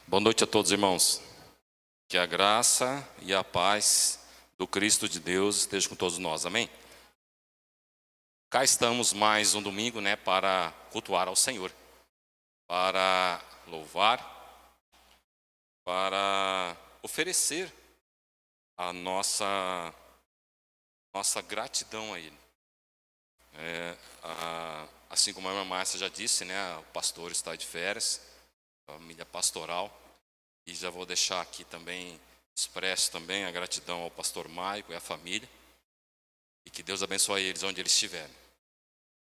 Boa noite a todos, irmãos. Que a graça e a paz do Cristo de Deus esteja com todos nós, amém? Cá estamos mais um domingo, para cultuar ao Senhor, para louvar, para oferecer a nossa gratidão a Ele. Assim como a irmã Márcia já disse, o pastor está de férias, a família pastoral. E já vou deixar aqui também, expresso também a gratidão ao pastor Maico e à família. E que Deus abençoe eles onde eles estiverem.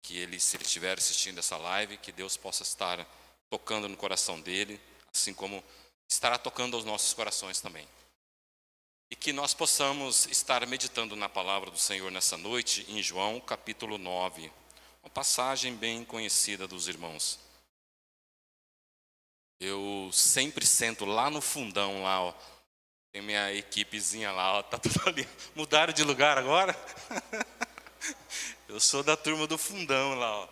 Que eles, se eles estiverem assistindo essa live, que Deus possa estar tocando no coração dele, assim como estará tocando aos nossos corações também. E que nós possamos estar meditando na palavra do Senhor nessa noite, em João capítulo 9. Uma passagem bem conhecida dos irmãos. Eu sempre sento lá no fundão, lá, ó. Tem minha equipezinha lá, ó, tá tudo ali. Mudaram de lugar agora? Eu sou da turma do fundão lá, ó.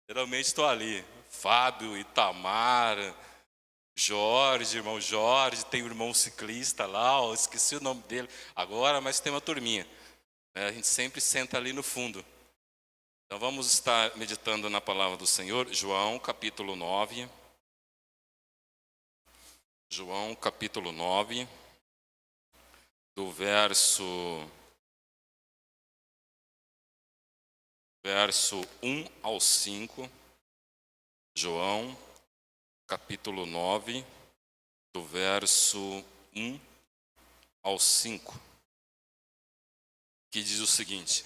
Geralmente estou ali. Fábio, Itamar, Jorge, irmão Jorge, tem o irmão ciclista lá, ó, esqueci o nome dele agora, mas tem uma turminha. A gente sempre senta ali no fundo. Então vamos estar meditando na palavra do Senhor, João capítulo 9. João capítulo 9, do verso 1 ao 5. João capítulo 9, do verso 1 ao 5, que diz o seguinte: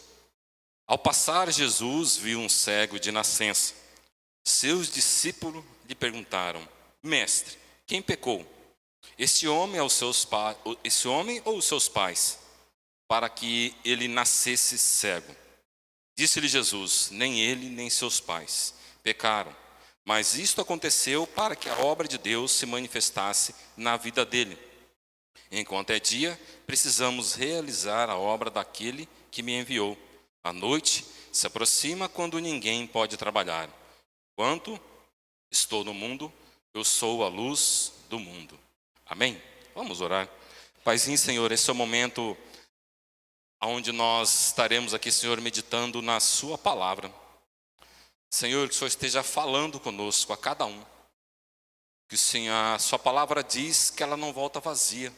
Ao passar, Jesus viu um cego de nascença. Seus discípulos lhe perguntaram: Mestre, quem pecou? Esse homem ou os seus pais, para que ele nascesse cego? Disse-lhe Jesus: Nem ele, nem seus pais pecaram, mas isto aconteceu para que a obra de Deus se manifestasse na vida dele. Enquanto é dia, precisamos realizar a obra daquele que me enviou. A noite se aproxima quando ninguém pode trabalhar. Enquanto estou no mundo, eu sou a luz do mundo. Amém? Vamos orar. Paizinho, Senhor, esse é o momento onde nós estaremos aqui, Senhor, meditando na sua palavra. Senhor, que o Senhor esteja falando conosco, a cada um. Que, Senhor, a sua palavra diz que ela não volta vazia.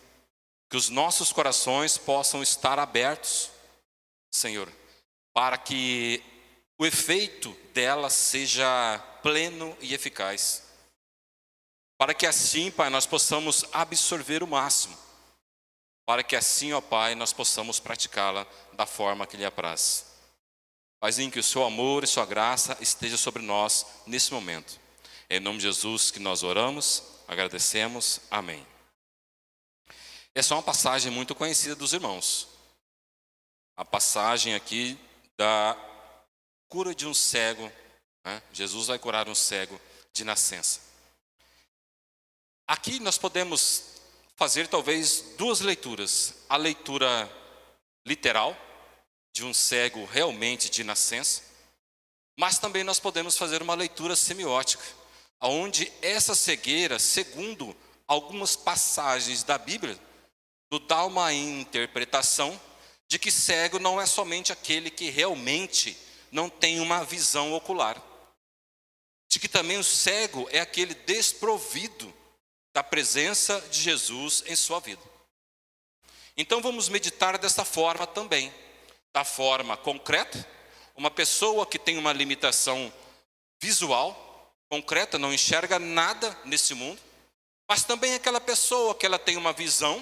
Que os nossos corações possam estar abertos, Senhor, para que o efeito dela seja pleno e eficaz. Para que assim, Pai, nós possamos absorver o máximo. Para que assim, ó Pai, nós possamos praticá-la da forma que lhe apraz. Paizinho, que o seu amor e sua graça esteja sobre nós nesse momento. É em nome de Jesus que nós oramos, agradecemos. Amém. Essa é uma passagem muito conhecida dos irmãos. A passagem aqui da cura de um cego. Jesus vai curar um cego de nascença. Aqui nós podemos fazer talvez duas leituras. A leitura literal, de um cego realmente de nascença. Mas também nós podemos fazer uma leitura semiótica, onde essa cegueira, segundo algumas passagens da Bíblia, nos dá uma interpretação de que cego não é somente aquele que realmente não tem uma visão ocular. De que também o cego é aquele desprovido da presença de Jesus em sua vida. Então vamos meditar dessa forma também. Da forma concreta, uma pessoa que tem uma limitação visual, concreta, não enxerga nada nesse mundo. Mas também aquela pessoa que ela tem uma visão,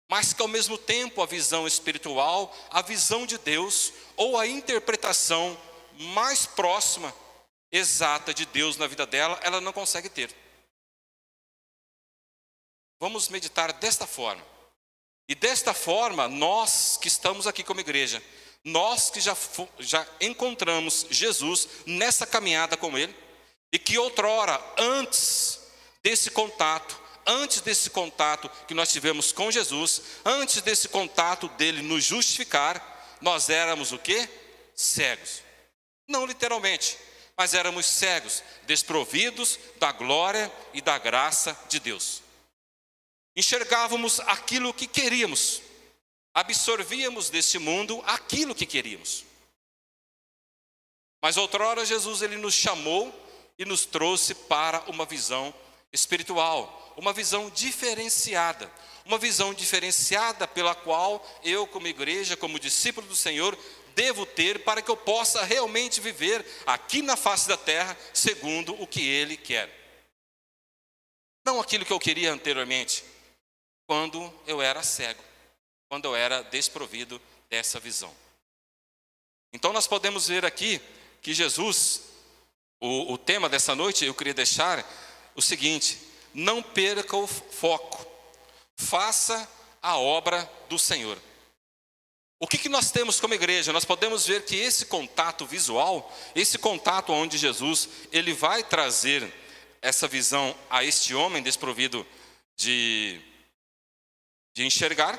mas que ao mesmo tempo a visão espiritual, a visão de Deus, ou a interpretação mais próxima, exata de Deus na vida dela, ela não consegue ter. Vamos meditar desta forma. E desta forma, nós que estamos aqui como igreja, nós que já encontramos Jesus nessa caminhada com Ele, e que outrora, antes desse contato que nós tivemos com Jesus, antes desse contato dele nos justificar, nós éramos o quê? Cegos. Não literalmente, mas éramos cegos, desprovidos da glória e da graça de Deus. Enxergávamos aquilo que queríamos, absorvíamos deste mundo aquilo que queríamos. Mas outrora Jesus ele nos chamou e nos trouxe para uma visão espiritual, uma visão diferenciada pela qual eu, como igreja, como discípulo do Senhor, devo ter para que eu possa realmente viver aqui na face da terra segundo o que Ele quer. Não aquilo que eu queria anteriormente, quando eu era cego, quando eu era desprovido dessa visão. Então nós podemos ver aqui que Jesus, o tema dessa noite, eu queria deixar o seguinte: não perca o foco, faça a obra do Senhor. O que nós temos como igreja? Nós podemos ver que esse contato visual, esse contato onde Jesus, ele vai trazer essa visão a este homem desprovido de enxergar,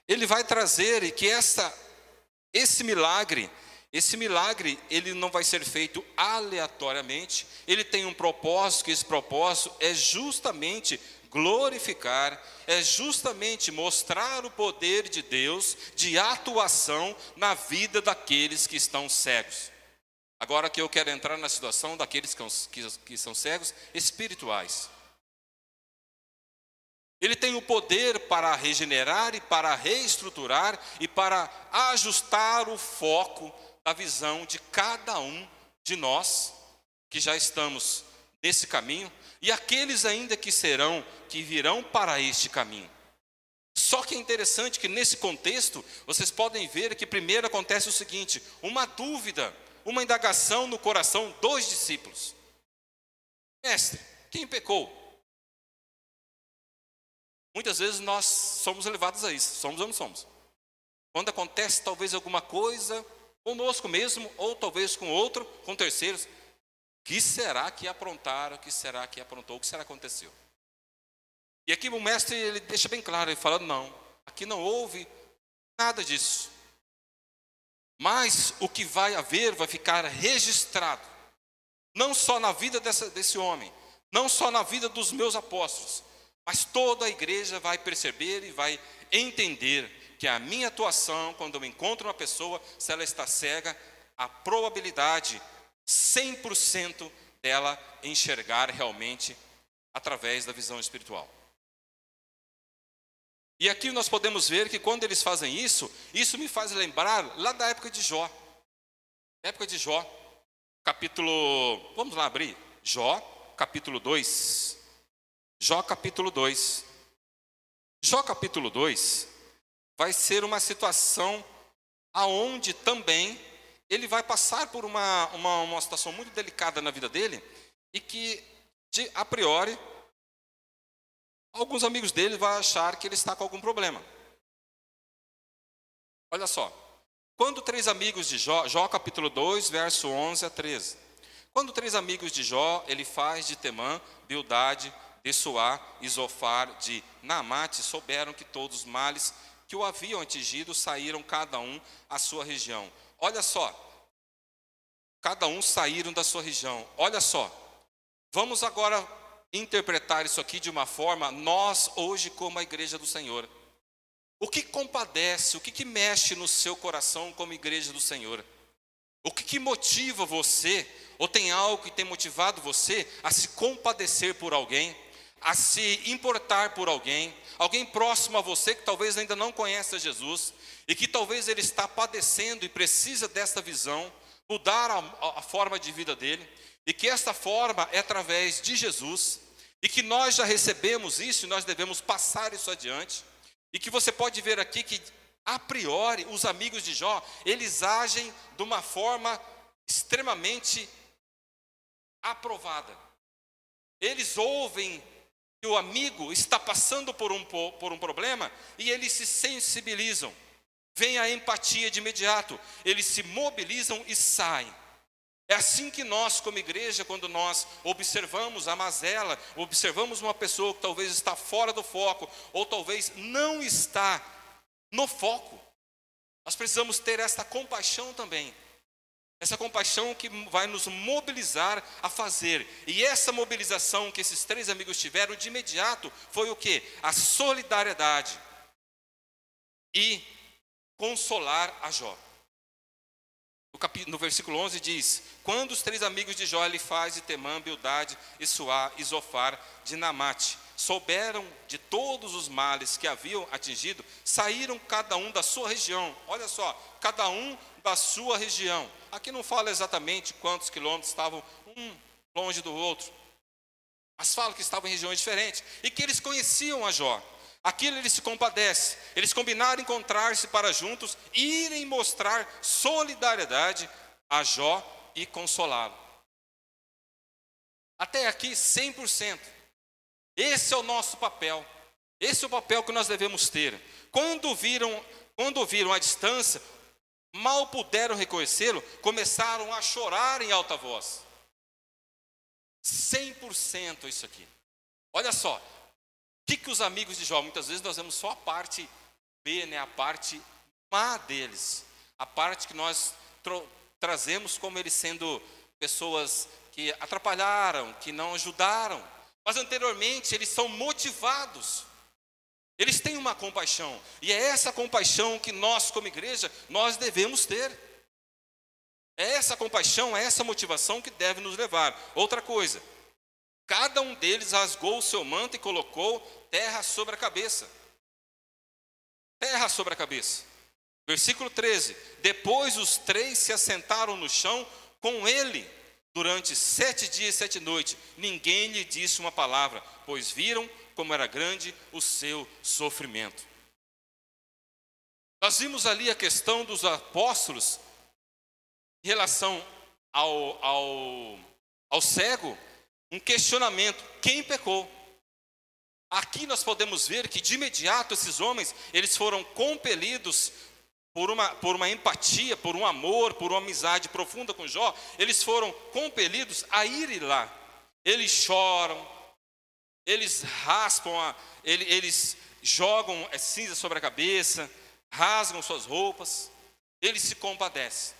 ele vai trazer e que esse milagre, ele não vai ser feito aleatoriamente, ele tem um propósito, que esse propósito é justamente glorificar, é justamente mostrar o poder de Deus de atuação na vida daqueles que estão cegos. Agora que eu quero entrar na situação daqueles que são cegos espirituais. Ele tem o poder para regenerar e para reestruturar e para ajustar o foco da visão de cada um de nós que já estamos nesse caminho e aqueles ainda que virão para este caminho. Só que é interessante que nesse contexto vocês podem ver que primeiro acontece o seguinte: uma dúvida, uma indagação no coração dos discípulos. Mestre, quem pecou? Muitas vezes nós somos levados a isso, somos ou não somos? Quando acontece talvez alguma coisa conosco mesmo, ou talvez com outro, com terceiros, o que será que aprontaram, o que será que aprontou, o que será que aconteceu? E aqui o mestre ele deixa bem claro, ele fala: não, aqui não houve nada disso. Mas o que vai haver vai ficar registrado, não só na vida desse homem, não só na vida dos meus apóstolos, mas toda a igreja vai perceber e vai entender que a minha atuação, quando eu encontro uma pessoa, se ela está cega, a probabilidade 100% dela enxergar realmente através da visão espiritual. E aqui nós podemos ver que quando eles fazem isso me faz lembrar lá da época de Jó. Época de Jó, capítulo, vamos lá abrir, Jó, capítulo 2. Jó capítulo 2. Jó capítulo 2 vai ser uma situação aonde também ele vai passar por uma situação muito delicada na vida dele e que, a priori, alguns amigos dele vão achar que ele está com algum problema. Olha só, quando 3 amigos de Jó, Jó capítulo 2, verso 11 a 13. Quando 3 amigos de Jó, Elifaz de Temã, Bildade, de Suá e Zofar de Naamate, souberam que todos os males que o haviam atingido saíram cada um à sua região. Olha só, cada um saíram da sua região. Olha só, vamos agora interpretar isso aqui de uma forma, nós hoje como a igreja do Senhor. O que compadece, o que mexe no seu coração como igreja do Senhor? O que motiva você, ou tem algo que tem motivado você a se compadecer por alguém, a se importar por alguém próximo a você que talvez ainda não conheça Jesus e que talvez ele está padecendo e precisa dessa visão, mudar a forma de vida dele, e que essa forma é através de Jesus, e que nós já recebemos isso e nós devemos passar isso adiante, e que você pode ver aqui que a priori os amigos de Jó, eles agem de uma forma extremamente aprovada. Eles ouvem que o amigo está passando por um problema e eles se sensibilizam. Vem a empatia de imediato, eles se mobilizam e saem. É assim que nós, como igreja, quando nós observamos a mazela, observamos uma pessoa que talvez está fora do foco, ou talvez não está no foco, nós precisamos ter esta compaixão também. Essa compaixão que vai nos mobilizar a fazer. E essa mobilização que esses 3 amigos tiveram de imediato foi o quê? A solidariedade e consolar a Jó. No versículo 11 diz: quando os 3 amigos de Jó, Elifaz e Temã, Bildade e Suá e Zofar de Namate, souberam de todos os males que haviam atingido, saíram cada um da sua região. Olha só, cada um da sua região. Aqui não fala exatamente quantos quilômetros estavam um longe do outro, mas fala que estavam em regiões diferentes e que eles conheciam a Jó. Aquilo ele se compadece. Eles combinaram encontrar-se para juntos irem mostrar solidariedade a Jó e consolá-lo. Até aqui 100%. Esse é o nosso papel. Esse é o papel que nós devemos ter. Quando viram a distância, mal puderam reconhecê-lo, começaram a chorar em alta voz. 100% isso aqui. Olha só. O que os amigos de Jó, muitas vezes nós vemos só a parte B, né, a parte má deles, a parte que nós trazemos como eles sendo pessoas que atrapalharam, que não ajudaram, mas anteriormente eles são motivados, eles têm uma compaixão, e é essa compaixão que nós como igreja, nós devemos ter, é essa compaixão, é essa motivação que deve nos levar. Outra coisa, cada um deles rasgou o seu manto e colocou terra sobre a cabeça. Terra sobre a cabeça. Versículo 13. Depois os 3 se assentaram no chão com ele durante 7 dias e 7 noites. Ninguém lhe disse uma palavra, pois viram como era grande o seu sofrimento. Nós vimos ali a questão dos apóstolos em relação ao cego, um questionamento: quem pecou? Aqui nós podemos ver que de imediato esses homens, eles foram compelidos por uma empatia, por um amor, por uma amizade profunda com Jó, eles foram compelidos a ir lá. Eles choram, eles raspam, eles jogam cinza sobre a cabeça, rasgam suas roupas, eles se compadecem.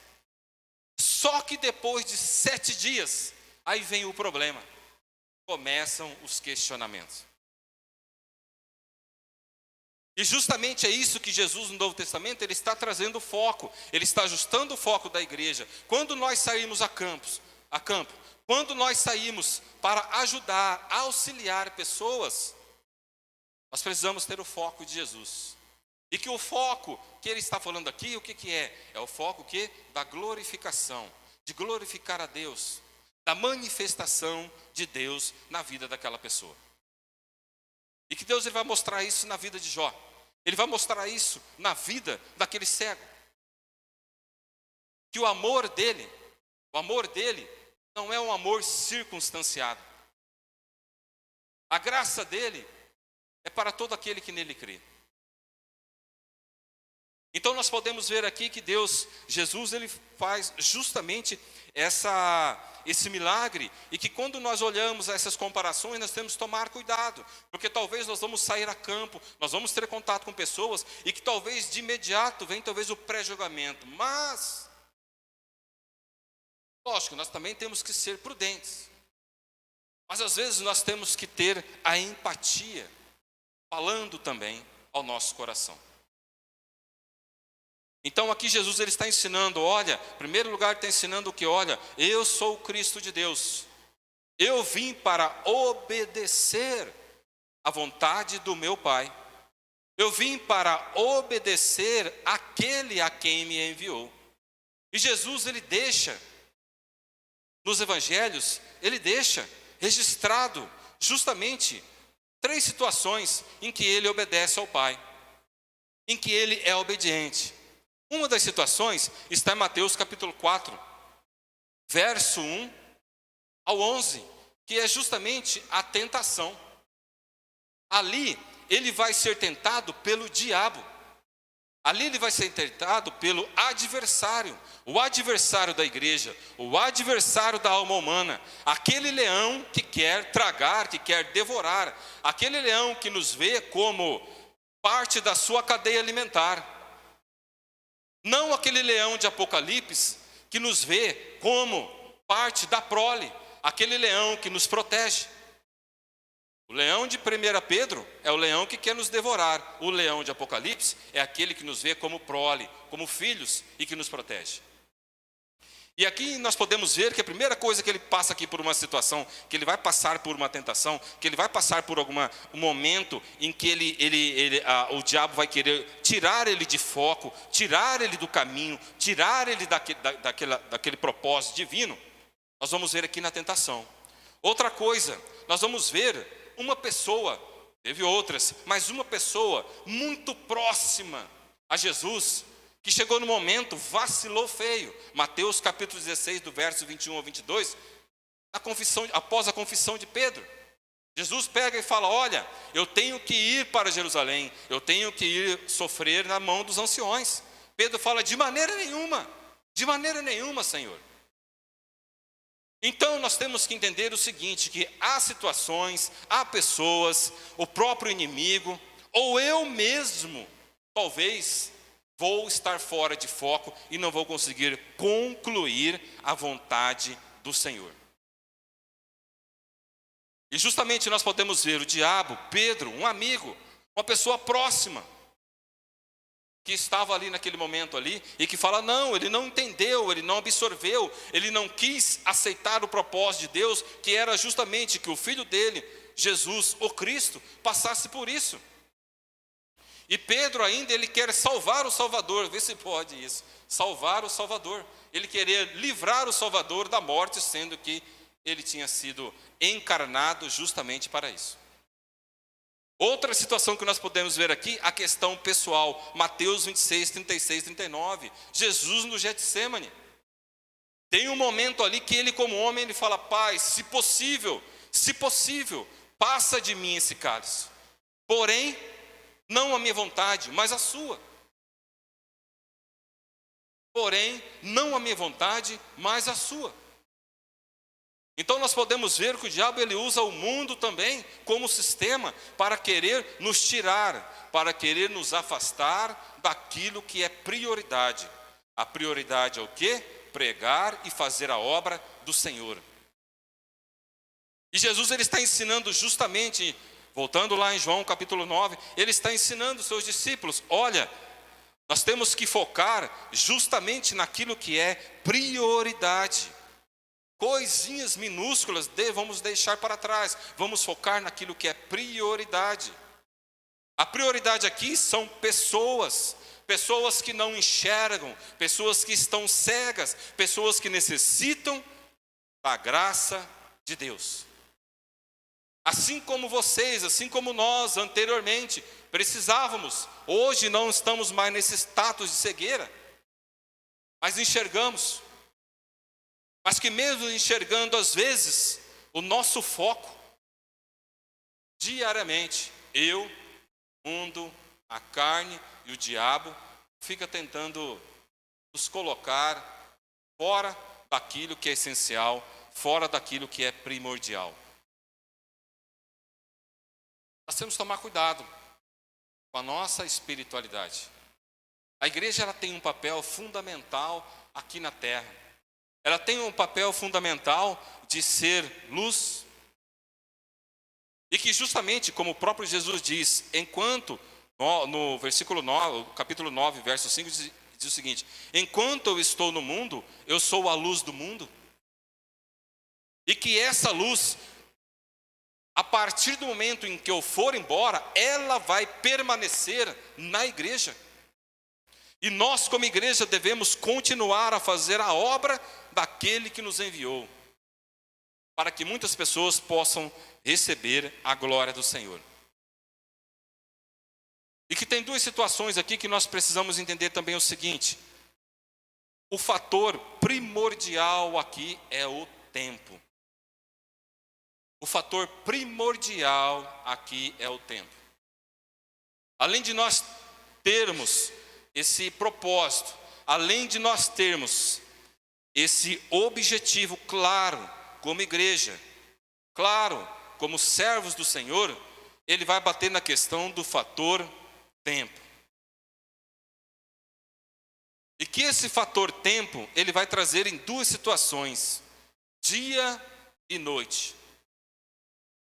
Só que depois de 7 dias, aí vem o problema. Começam os questionamentos. E justamente é isso que Jesus no Novo Testamento, ele está trazendo foco, ele está ajustando o foco da igreja. Quando nós saímos a campo, quando nós saímos para ajudar, auxiliar pessoas, nós precisamos ter o foco de Jesus. E que o foco que ele está falando aqui, o que é? É o foco que? Da glorificação, de glorificar a Deus, da manifestação de Deus na vida daquela pessoa. E que Deus ele vai mostrar isso na vida de Jó. Ele vai mostrar isso na vida daquele cego. Que o amor dele não é um amor circunstanciado. A graça dele é para todo aquele que nele crê. Então nós podemos ver aqui que Jesus, ele faz justamente esse milagre, e que quando nós olhamos essas comparações, nós temos que tomar cuidado, porque talvez nós vamos sair a campo, nós vamos ter contato com pessoas, e que talvez de imediato vem talvez o pré-julgamento, mas, lógico, nós também temos que ser prudentes, mas às vezes nós temos que ter a empatia, falando também ao nosso coração. Então aqui Jesus ele está ensinando, olha, em primeiro lugar ele está ensinando o que? Olha, eu sou o Cristo de Deus. Eu vim para obedecer à vontade do meu Pai. Eu vim para obedecer àquele a quem me enviou. E Jesus ele deixa, nos evangelhos, ele deixa registrado justamente 3 situações em que ele obedece ao Pai, em que ele é obediente. Uma das situações está em Mateus capítulo 4, verso 1 ao 11, que é justamente a tentação. Ali, ele vai ser tentado pelo diabo. Ali ele vai ser tentado pelo adversário, o adversário da igreja, o adversário da alma humana, aquele leão que quer tragar, que quer devorar, aquele leão que nos vê como parte da sua cadeia alimentar. Não aquele leão de Apocalipse que nos vê como parte da prole, aquele leão que nos protege. O leão de 1 Pedro é o leão que quer nos devorar. O leão de Apocalipse é aquele que nos vê como prole, como filhos e que nos protege. E aqui nós podemos ver que a primeira coisa que ele passa aqui por uma situação, que ele vai passar por uma tentação, que ele vai passar por um momento em que o diabo vai querer tirar ele de foco, tirar ele do caminho, tirar ele daquele propósito divino. Nós vamos ver aqui na tentação. Outra coisa, nós vamos ver uma pessoa, teve outras, mas uma pessoa muito próxima a Jesus, que chegou no momento, vacilou feio. Mateus capítulo 16, do verso 21 ao 22, após a confissão de Pedro. Jesus pega e fala: olha, eu tenho que ir para Jerusalém, eu tenho que ir sofrer na mão dos anciões. Pedro fala: de maneira nenhuma, Senhor. Então nós temos que entender o seguinte, que há situações, há pessoas, o próprio inimigo, ou eu mesmo, talvez, vou estar fora de foco e não vou conseguir concluir a vontade do Senhor. E justamente nós podemos ver o diabo, Pedro, um amigo, uma pessoa próxima, que estava ali naquele momento ali, e que fala: não, ele não entendeu, ele não absorveu, ele não quis aceitar o propósito de Deus, que era justamente que o filho dele, Jesus, o Cristo, passasse por isso. E Pedro ainda, ele quer salvar o Salvador, vê se pode isso, salvar o Salvador, ele querer livrar o Salvador da morte, sendo que ele tinha sido encarnado justamente para isso. Outra situação que nós podemos ver aqui, a questão pessoal, Mateus 26, 36, 39, Jesus no Getsêmani. Tem um momento ali que ele, como homem, ele fala: Pai, se possível, passa de mim esse cálice. Porém, não a minha vontade, mas a sua. Porém, não a minha vontade, mas a sua. Então nós podemos ver que o diabo ele usa o mundo também como sistema para querer nos tirar, para querer nos afastar daquilo que é prioridade. A prioridade é o quê? Pregar e fazer a obra do Senhor. E Jesus ele está ensinando justamente, voltando lá em João capítulo 9, ele está ensinando os seus discípulos: olha, nós temos que focar justamente naquilo que é prioridade. Coisinhas minúsculas vamos deixar para trás, vamos focar naquilo que é prioridade. A prioridade aqui são pessoas que não enxergam, pessoas que estão cegas, pessoas que necessitam da graça de Deus. Assim como vocês, assim como nós anteriormente precisávamos, hoje não estamos mais nesse status de cegueira, mas enxergamos. Mas que mesmo enxergando às vezes, o nosso foco, diariamente, eu, o mundo, a carne e o diabo, fica tentando nos colocar fora daquilo que é essencial, fora daquilo que é primordial. Nós temos que tomar cuidado com a nossa espiritualidade. A igreja ela tem um papel fundamental aqui na terra. Ela tem um papel fundamental de ser luz. E que justamente, como o próprio Jesus diz, enquanto, no versículo 9, capítulo 9, verso 5, diz o seguinte: enquanto eu estou no mundo, eu sou a luz do mundo. E que essa luz, a partir do momento em que eu for embora, ela vai permanecer na igreja. E nós, como igreja, devemos continuar a fazer a obra daquele que nos enviou, para que muitas pessoas possam receber a glória do Senhor. E que tem duas situações aqui que nós precisamos entender também o seguinte: o fator primordial aqui é o tempo. O fator primordial aqui é o tempo. Além de nós termos esse propósito, além de nós termos esse objetivo claro como igreja, claro como servos do Senhor, ele vai bater na questão do fator tempo. E que esse fator tempo, ele vai trazer em duas situações, dia e noite.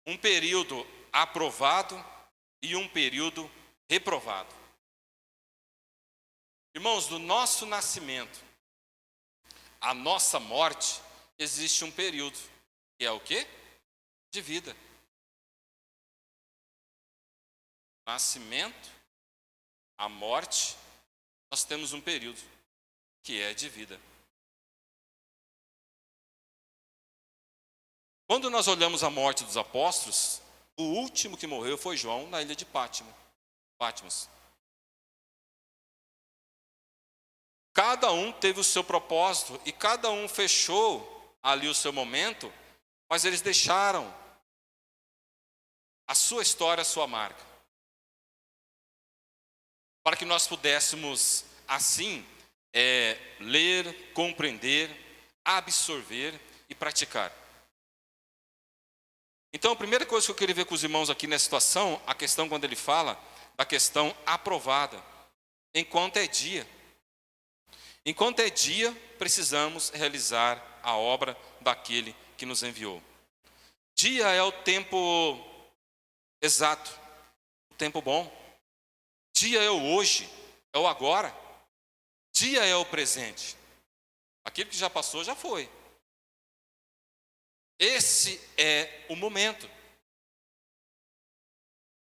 Um período aprovado e um período reprovado. Irmãos, do nosso nascimento à nossa morte, existe um período, que é o quê? De vida. Nascimento, a morte, nós temos um período, que é de vida. Quando nós olhamos a morte dos apóstolos, o último que morreu foi João na ilha de Patmos. Cada um teve o seu propósito e cada um fechou ali o seu momento, mas eles deixaram a sua história, a sua marca, para que nós pudéssemos assim ler, compreender, absorver e praticar. Então, a primeira coisa que eu queria ver com os irmãos aqui nessa situação, a questão quando ele fala da questão aprovada, enquanto é dia. Enquanto é dia, precisamos realizar a obra daquele que nos enviou. Dia é o tempo exato, o tempo bom. Dia é o hoje, é o agora. Dia é o presente. Aquilo que já passou, já foi. Esse é o momento.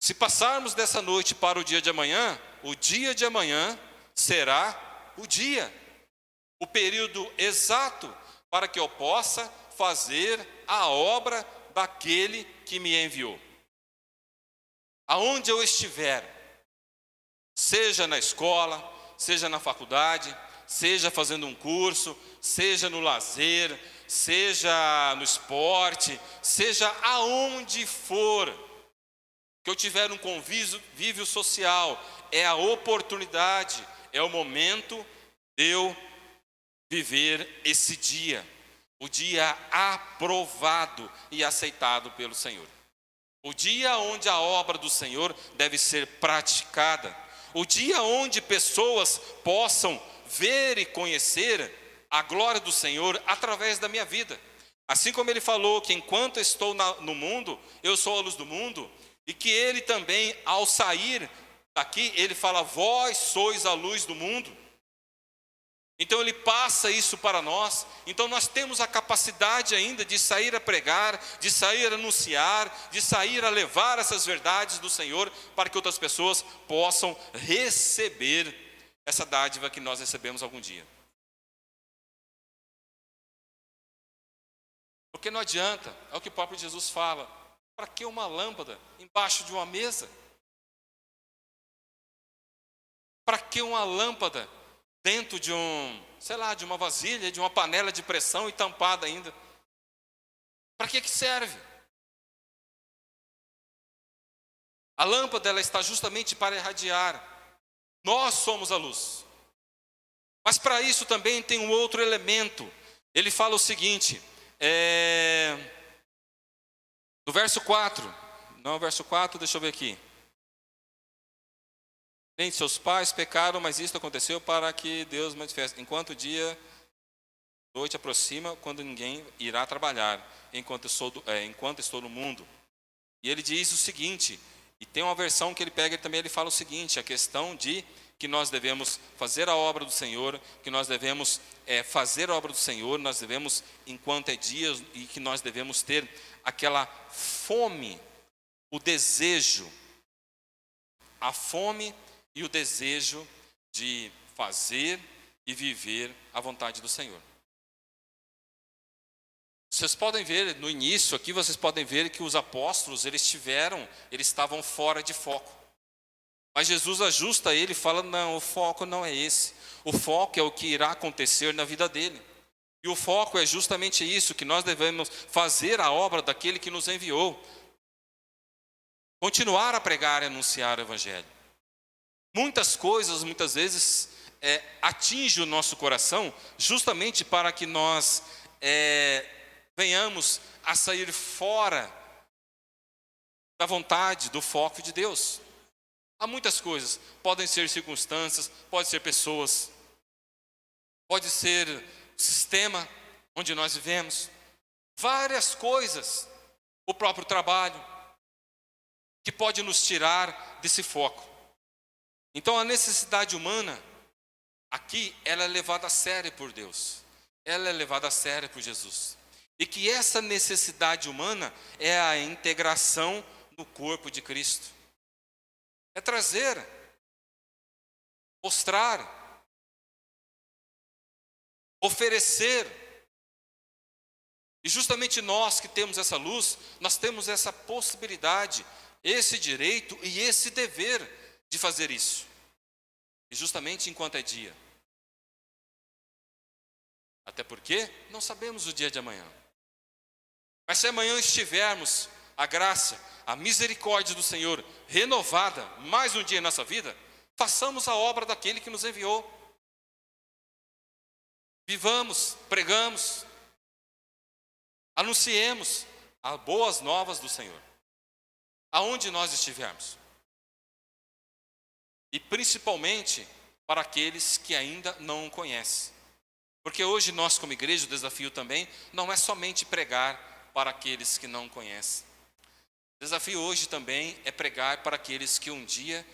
Se passarmos dessa noite para o dia de amanhã, o dia de amanhã será o dia, o período exato para que eu possa fazer a obra daquele que me enviou. Aonde eu estiver, seja na escola, seja na faculdade, seja fazendo um curso, seja no lazer, seja no esporte, seja aonde for, que eu tiver um convívio social, é a oportunidade, é o momento de eu viver esse dia, o dia aprovado e aceitado pelo Senhor. O dia onde a obra do Senhor deve ser praticada, o dia onde pessoas possam ver e conhecer a glória do Senhor através da minha vida. Assim como ele falou que enquanto estou no mundo, eu sou a luz do mundo, e que ele também, ao sair daqui, ele fala, vós sois a luz do mundo. Então ele passa isso para nós. Então nós temos a capacidade ainda de sair a pregar, de sair a anunciar, de sair a levar essas verdades do Senhor, para que outras pessoas possam receber essa dádiva que nós recebemos algum dia. Porque não adianta, é o que o próprio Jesus fala, para que uma lâmpada embaixo de uma mesa? Para que uma lâmpada dentro de de uma vasilha, de uma panela de pressão e tampada ainda? Para que serve? A lâmpada ela está justamente para irradiar. Nós somos a luz. Mas para isso também tem um outro elemento. Ele fala o seguinte, no verso 4, deixa eu ver aqui. Nem seus pais pecaram, mas isto aconteceu para que Deus manifeste. Enquanto o dia, noite aproxima, quando ninguém irá trabalhar, enquanto estou no mundo. E ele diz o seguinte, e tem uma versão que ele pega também, ele fala o seguinte, a questão de que nós devemos fazer a obra do Senhor, que nós devemos fazer a obra do Senhor, nós devemos, enquanto é dia, e que nós devemos ter aquela fome, o desejo, a fome e o desejo de fazer e viver a vontade do Senhor. Vocês podem ver, no início aqui, vocês podem ver que os apóstolos, eles estavam fora de foco. Mas Jesus ajusta ele e fala, não, o foco não é esse. O foco é o que irá acontecer na vida dele. E o foco é justamente isso, que nós devemos fazer a obra daquele que nos enviou. Continuar a pregar e anunciar o Evangelho. Muitas coisas, muitas vezes, atingem o nosso coração, justamente para que nós venhamos a sair fora da vontade, do foco de Deus. Há muitas coisas, podem ser circunstâncias, podem ser pessoas. pode ser o sistema onde nós vivemos, várias coisas, o próprio trabalho, que pode nos tirar desse foco. Então a necessidade humana, aqui, ela é levada a sério por Deus, ela é levada a sério por Jesus. E que essa necessidade humana é a integração no corpo de Cristo. É trazer, mostrar, oferecer. E justamente nós que temos essa luz, nós temos essa possibilidade, esse direito e esse dever de fazer isso. E justamente enquanto é dia. Até porque não sabemos o dia de amanhã. Mas se amanhã estivermos a graça, a misericórdia do Senhor renovada mais um dia em nossa vida, façamos a obra daquele que nos enviou. Vivamos, pregamos, anunciemos as boas novas do Senhor, aonde nós estivermos. E principalmente para aqueles que ainda não o conhecem. Porque hoje nós como igreja, o desafio também não é somente pregar para aqueles que não conhecem. O desafio hoje também é pregar para aqueles que um dia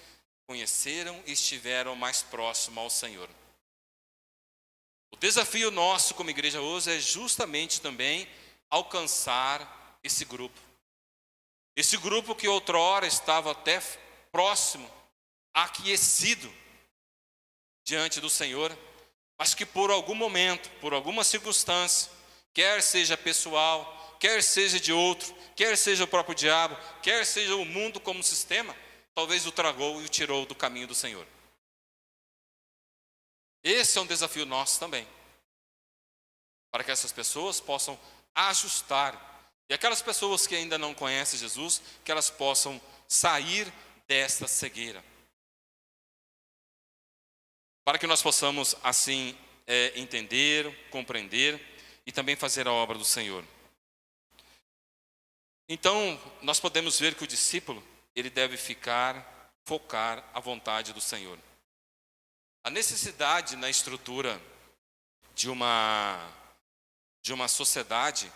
conheceram e estiveram mais próximos ao Senhor. O desafio nosso como igreja hoje é justamente também alcançar esse grupo. Esse grupo que outrora estava até próximo, aquecido diante do Senhor, mas que por algum momento, por alguma circunstância, quer seja pessoal, quer seja de outro, quer seja o próprio diabo, quer seja o mundo como sistema, talvez o tragou e o tirou do caminho do Senhor. Esse é um desafio nosso também, para que essas pessoas possam ajustar, e aquelas pessoas que ainda não conhecem Jesus, que elas possam sair desta cegueira, para que nós possamos assim entender, compreender e também fazer a obra do Senhor. Então, nós podemos ver que o discípulo, ele deve focar a vontade do Senhor. A necessidade na estrutura de uma sociedade,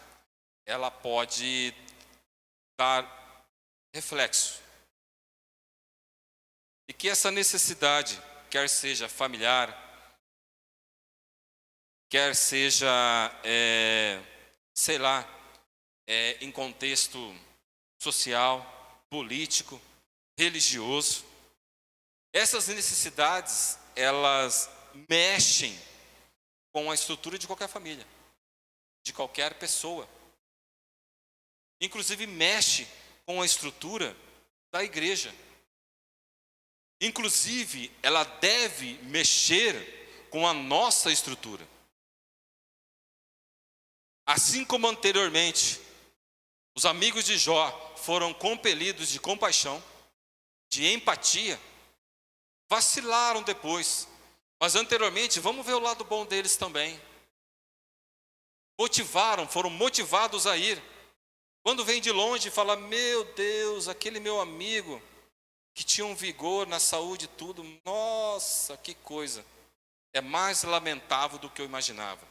ela pode dar reflexo. E que essa necessidade, quer seja familiar, quer seja, em contexto social, político, religioso, essas necessidades, elas mexem com a estrutura de qualquer família, de qualquer pessoa. Inclusive mexe com a estrutura da igreja. Inclusive, ela deve mexer com a nossa estrutura. Assim como anteriormente, os amigos de Jó foram compelidos de compaixão, de empatia, vacilaram depois, mas anteriormente, vamos ver o lado bom deles também. Foram motivados a ir. Quando vem de longe e fala, meu Deus, aquele meu amigo que tinha um vigor na saúde e tudo, nossa, que coisa. É mais lamentável do que eu imaginava.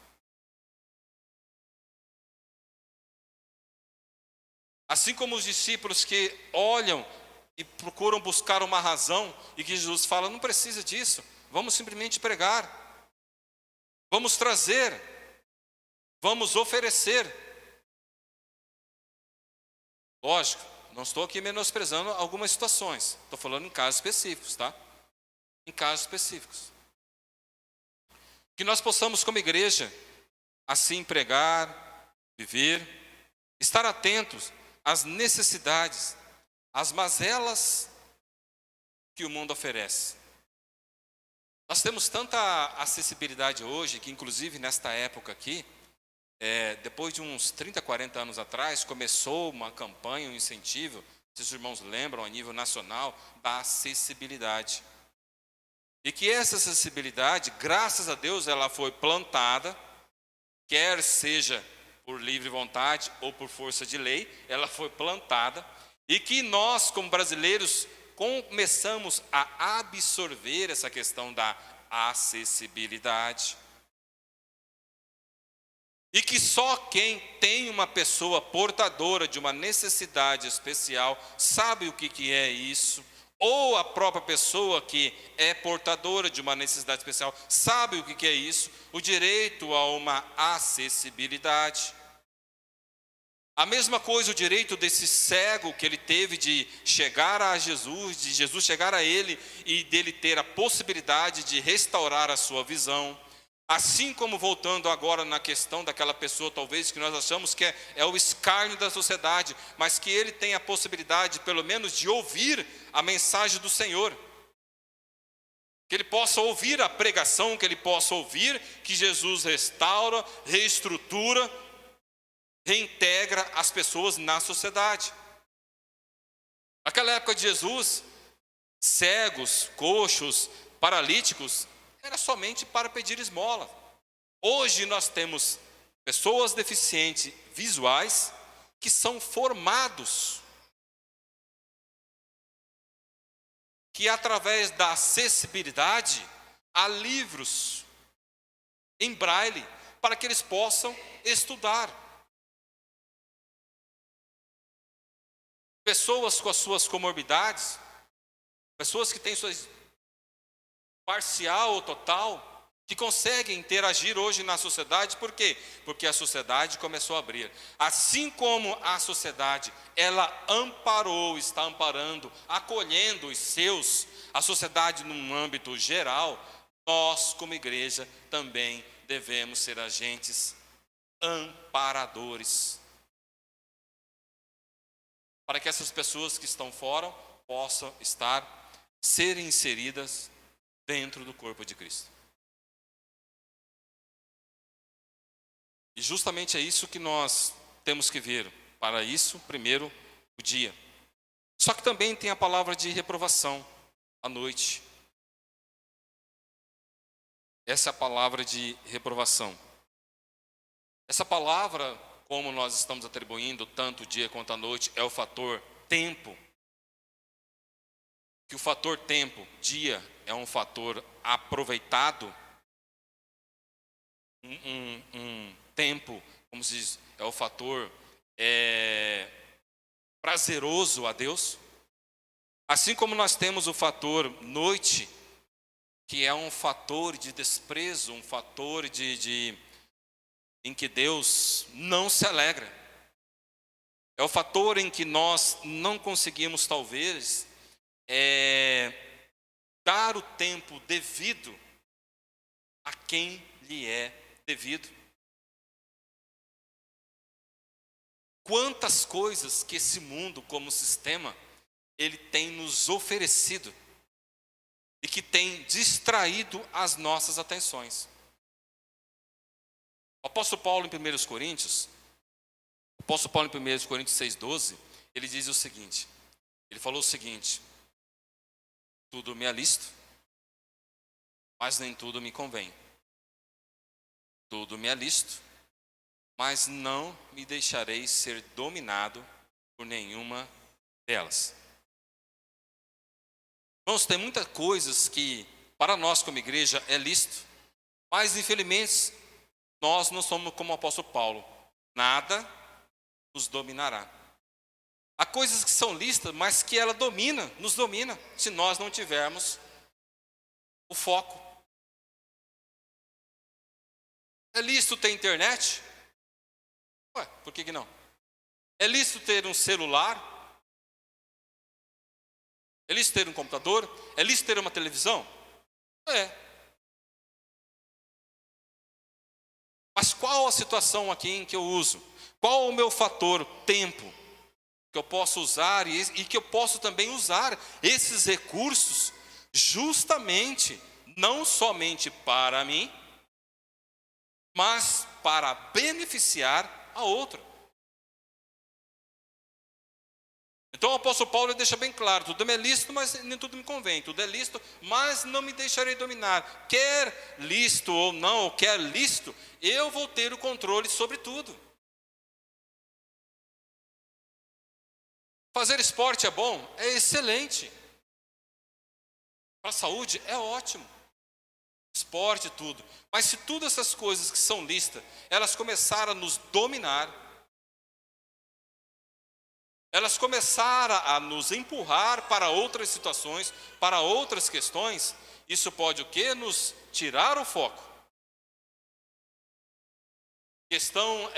Assim como os discípulos que olham e procuram buscar uma razão, e que Jesus fala, não precisa disso, vamos simplesmente pregar, vamos trazer, vamos oferecer. Lógico, não estou aqui menosprezando algumas situações, estou falando em casos específicos, tá? Em casos específicos. Que nós possamos como igreja, assim pregar, viver, estar atentos às necessidades, às mazelas que o mundo oferece. Nós temos tanta acessibilidade hoje, que inclusive nesta época aqui, depois de uns 30, 40 anos atrás, começou uma campanha, um incentivo, se os irmãos lembram, a nível nacional, da acessibilidade. E que essa acessibilidade, graças a Deus, ela foi plantada, quer seja por livre vontade ou por força de lei, ela foi plantada, e que nós, como brasileiros, começamos a absorver essa questão da acessibilidade. E que só quem tem uma pessoa portadora de uma necessidade especial sabe o que é isso, ou a própria pessoa que é portadora de uma necessidade especial sabe o que é isso, o direito a uma acessibilidade. A mesma coisa, o direito desse cego que ele teve de chegar a Jesus, de Jesus chegar a ele e dele ter a possibilidade de restaurar a sua visão. Assim como, voltando agora na questão daquela pessoa, talvez, que nós achamos que é o escárnio da sociedade, mas que ele tem a possibilidade, pelo menos, de ouvir a mensagem do Senhor. Que ele possa ouvir a pregação, que ele possa ouvir que Jesus restaura, reestrutura, reintegra as pessoas na sociedade. Naquela época de Jesus, cegos, coxos, paralíticos, era somente para pedir esmola. Hoje nós temos pessoas deficientes visuais que são formados, que através da acessibilidade há livros em braille para que eles possam estudar. Pessoas com as suas comorbidades, pessoas que têm suas parcial ou total, que conseguem interagir hoje na sociedade. Por quê? Porque a sociedade começou a abrir. Assim como a sociedade, ela amparou, está amparando, acolhendo os seus, a sociedade num âmbito geral, nós como igreja também devemos ser agentes amparadores, para que essas pessoas que estão fora possam serem inseridas dentro do corpo de Cristo. E justamente é isso que nós temos que ver. Para isso, primeiro, o dia. Só que também tem a palavra de reprovação, à noite. Essa é a palavra de reprovação. Essa palavra, como nós estamos atribuindo tanto o dia quanto a noite, é o fator tempo. Que o fator tempo, dia, é um fator aproveitado, um tempo, como se diz, é o fator prazeroso a Deus. Assim como nós temos o fator noite, que é um fator de desprezo, um fator em que Deus não se alegra. É o fator em que nós não conseguimos, talvez, dar o tempo devido a quem lhe é devido. Quantas coisas que esse mundo, como sistema, ele tem nos oferecido e que tem distraído as nossas atenções. O apóstolo Paulo em 1 Coríntios, 6,12, ele diz o seguinte, ele falou o seguinte: tudo me é lícito, mas nem tudo me convém. Tudo me é lícito, mas não me deixarei ser dominado por nenhuma delas. Irmãos, tem muitas coisas que para nós como igreja é lícito, mas infelizmente nós não somos como o apóstolo Paulo. Nada nos dominará. Há coisas que são lícitas, mas que ela nos domina, se nós não tivermos o foco. É lícito ter internet? Ué, por que não? É lícito ter um celular? É lícito ter um computador? É lícito ter uma televisão? É. Mas qual a situação aqui em que eu uso? Qual o meu fator tempo que eu posso usar e que eu posso também usar esses recursos justamente, não somente para mim, mas para beneficiar a outro. Então o apóstolo Paulo deixa bem claro: tudo me é lícito, mas nem tudo me convém. Tudo é lícito, mas não me deixarei dominar. Quer lícito ou não, ou quer lícito, eu vou ter o controle sobre tudo. Fazer esporte é bom? É excelente. Para a saúde é ótimo. esporte, tudo. Mas se todas essas coisas que são listas, elas começaram a nos dominar, elas começaram a nos empurrar para outras situações, para outras questões, isso pode o quê? Nos tirar o foco. Questão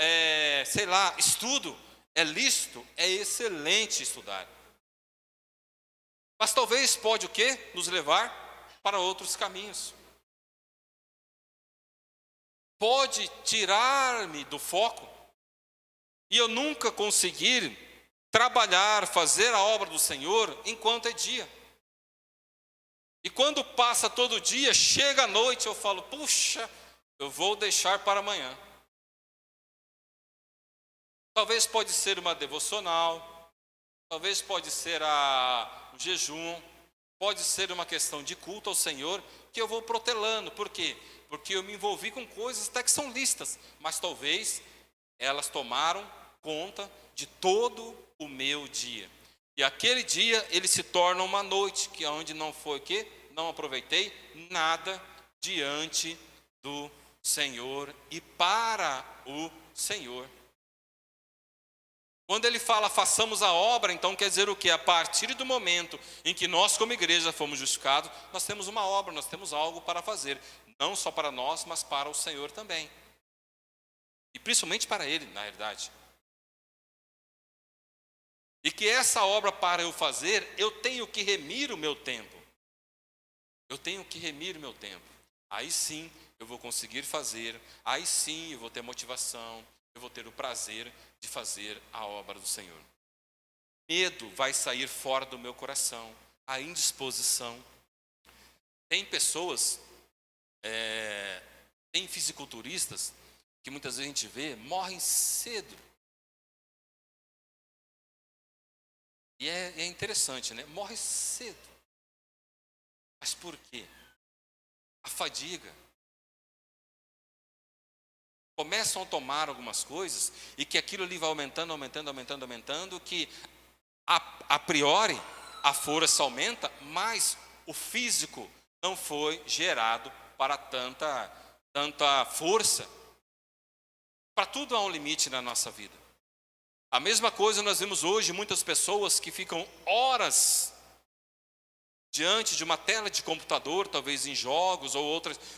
estudo, é lícito, é excelente estudar. Mas talvez pode o quê? Nos levar para outros caminhos. Pode tirar-me do foco e eu nunca conseguir trabalhar, fazer a obra do Senhor enquanto é dia. E quando passa todo dia, chega a noite, eu falo, puxa, eu vou deixar para amanhã. Talvez pode ser uma devocional, talvez pode ser o jejum, pode ser uma questão de culto ao Senhor, que eu vou protelando. Por quê? Porque eu me envolvi com coisas até que são listas, mas talvez elas tomaram conta de todo o meu dia. E aquele dia ele se torna uma noite, que é onde não foi o quê? Não aproveitei nada diante do Senhor e para o Senhor. Quando ele fala façamos a obra, então quer dizer o quê? A partir do momento em que nós como igreja fomos justificados, nós temos uma obra, nós temos algo para fazer. Não só para nós, mas para o Senhor também. E principalmente para Ele, na realidade. E que essa obra para eu fazer, eu tenho que remir o meu tempo. Eu tenho que remir o meu tempo. Aí sim eu vou conseguir fazer, aí sim eu vou ter motivação, eu vou ter o prazer de fazer a obra do Senhor. Medo vai sair fora do meu coração, a indisposição. Tem pessoas, tem fisiculturistas, que muitas vezes a gente vê, morrem cedo. E é interessante, né? Morre cedo. Mas por quê? A fadiga. Começam a tomar algumas coisas e que aquilo ali vai aumentando, que a priori a força aumenta, mas o físico não foi gerado para tanta força. Para tudo há um limite na nossa vida. A mesma coisa nós vemos hoje muitas pessoas que ficam horas diante de uma tela de computador, talvez em jogos ou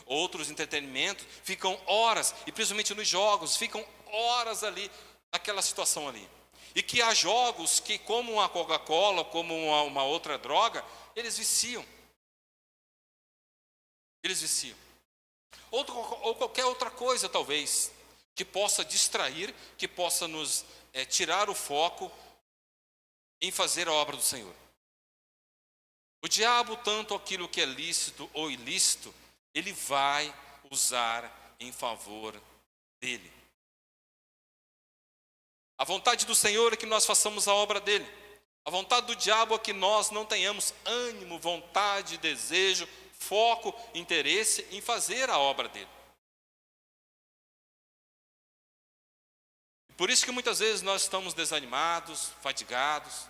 outros entretenimentos, ficam horas, e principalmente nos jogos, ficam horas ali, naquela situação ali. E que há jogos que, como a Coca-Cola, como uma outra droga, eles viciam. Eles viciam. Ou qualquer outra coisa, talvez, que possa distrair, que possa nos tirar o foco em fazer a obra do Senhor. O diabo, tanto aquilo que é lícito ou ilícito, ele vai usar em favor dele. A vontade do Senhor é que nós façamos a obra dele. A vontade do diabo é que nós não tenhamos ânimo, vontade, desejo, foco, interesse em fazer a obra dele. Por isso que muitas vezes nós estamos desanimados, fatigados.